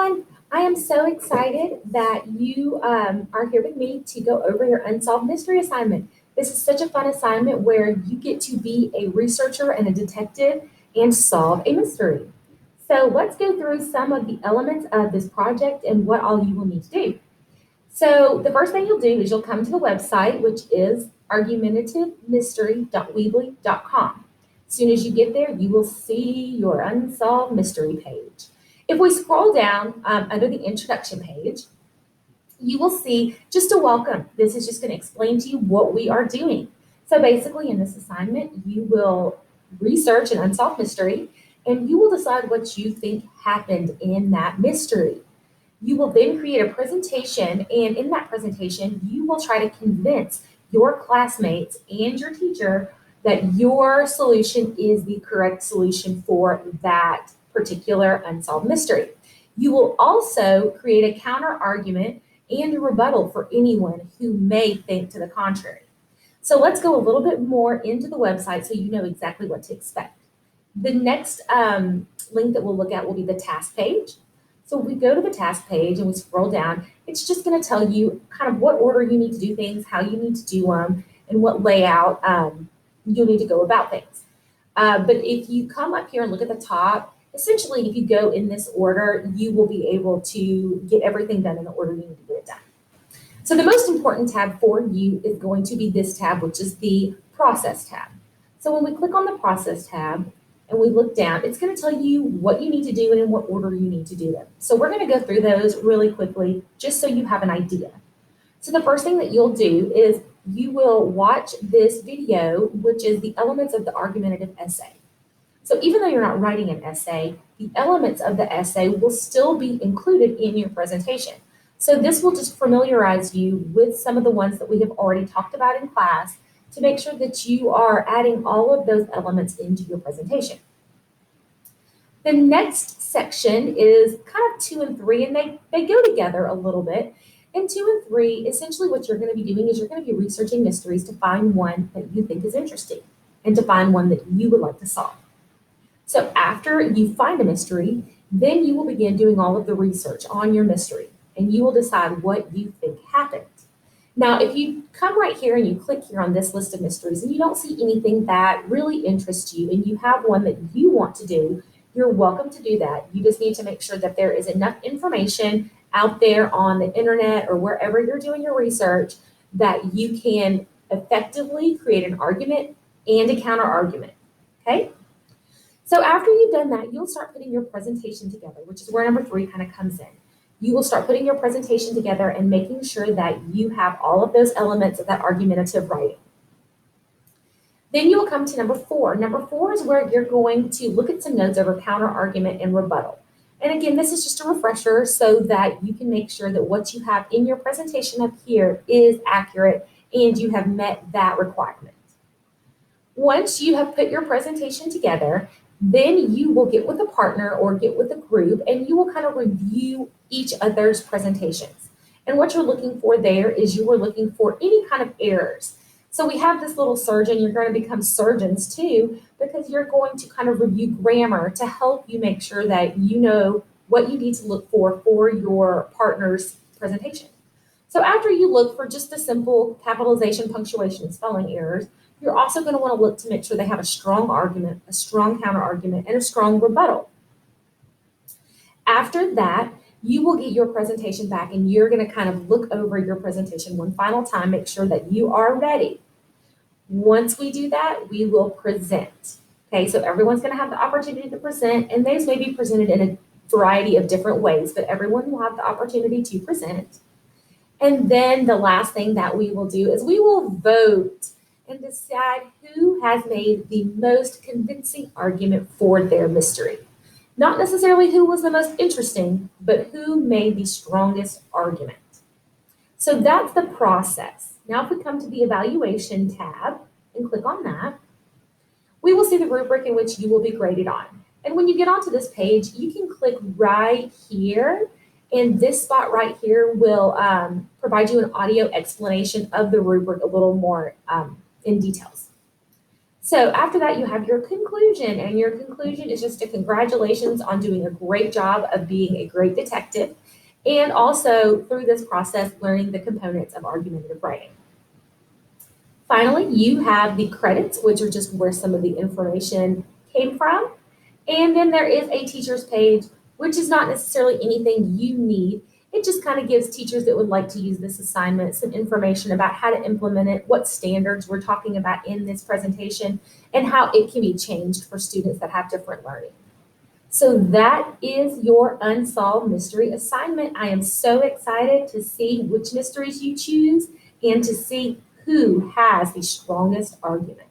everyone. I am so excited that you are here with me to go over your Unsolved Mystery assignment. This is such a fun assignment where you get to be a researcher and a detective and solve a mystery. So let's go through some of the elements of this project and what all you will need to do. So the first thing you'll do is you'll come to the website, which is argumentativemystery.weebly.com. As soon as you get there, you will see your Unsolved Mystery page. If we scroll down under the introduction page, you will see just a welcome. This is just going to explain to you what we are doing. So basically in this assignment, you will research an unsolved mystery and you will decide what you think happened in that mystery. You will then create a presentation, and in that presentation, you will try to convince your classmates and your teacher that your solution is the correct solution for that particular unsolved mystery. You will also create a counter argument and a rebuttal for anyone who may think to the contrary. So let's go a little bit more into the website so you know exactly what to expect. The next link that we'll look at will be the task page. So if we go to the task page and we scroll down, it's just going to tell you kind of what order you need to do things, how you need to do them, and what layout you'll need to go about things. But if you come up here and look at the top, essentially if you go in this order, you will be able to get everything done in the order you need to get it done. So the most important tab for you is going to be this tab, which is the process tab. So when we click on the process tab, and we look down, it's going to tell you what you need to do and in what order you need to do them. So we're going to go through those really quickly, just so you have an idea. So the first thing that you'll do is you will watch this video, which is the elements of the argumentative essay. So even though you're not writing an essay, the elements of the essay will still be included in your presentation. So this will just familiarize you with some of the ones that we have already talked about in class to make sure that you are adding all of those elements into your presentation. The next section is kind of 2 and 3, and they go together a little bit. In 2 and 3, essentially what you're going to be doing is you're going to be researching mysteries to find one that you think is interesting and to find one that you would like to solve. So after you find a mystery, then you will begin doing all of the research on your mystery, and you will decide what you think happened. Now, if you come right here and you click here on this list of mysteries and you don't see anything that really interests you and you have one that you want to do, you're welcome to do that. You just need to make sure that there is enough information out there on the internet or wherever you're doing your research that you can effectively create an argument and a counter argument, okay? So after you've done that, you'll start putting your presentation together, which is where number 3 kind of comes in. You will start putting your presentation together and making sure that you have all of those elements of that argumentative writing. Then you will come to number 4. Number 4 is where you're going to look at some notes over counter argument and rebuttal. And again, this is just a refresher so that you can make sure that what you have in your presentation up here is accurate and you have met that requirement. Once you have put your presentation together, then you will get with a partner or get with a group and you will kind of review each other's presentations. And what you're looking for there is you are looking for any kind of errors. So we have this little surgeon, you're going to become surgeons too, because you're going to kind of review grammar to help you make sure that you know what you need to look for your partner's presentation. So after you look for just the simple capitalization, punctuation, and spelling errors, you're also going to want to look to make sure they have a strong argument, a strong counter argument, and a strong rebuttal. After that, you will get your presentation back and you're going to kind of look over your presentation one final time, make sure that you are ready. Once we do that, we will present. Okay, so everyone's going to have the opportunity to present, and those may be presented in a variety of different ways, but everyone will have the opportunity to present. And then the last thing that we will do is we will vote and decide who has made the most convincing argument for their mystery. Not necessarily who was the most interesting, but who made the strongest argument. So that's the process. Now, if we come to the evaluation tab and click on that, we will see the rubric in which you will be graded on. And when you get onto this page, you can click right here, and this spot right here will provide you an audio explanation of the rubric a little more in details. So after that, you have your conclusion, and your conclusion is just a congratulations on doing a great job of being a great detective, and also through this process, learning the components of argumentative writing. Finally, you have the credits, which are just where some of the information came from. And then there is a teacher's page, which is not necessarily anything you need. It just kind of gives teachers that would like to use this assignment some information about how to implement it, what standards we're talking about in this presentation, and how it can be changed for students that have different learning. So that is your Unsolved Mystery assignment. I am so excited to see which mysteries you choose and to see who has the strongest argument.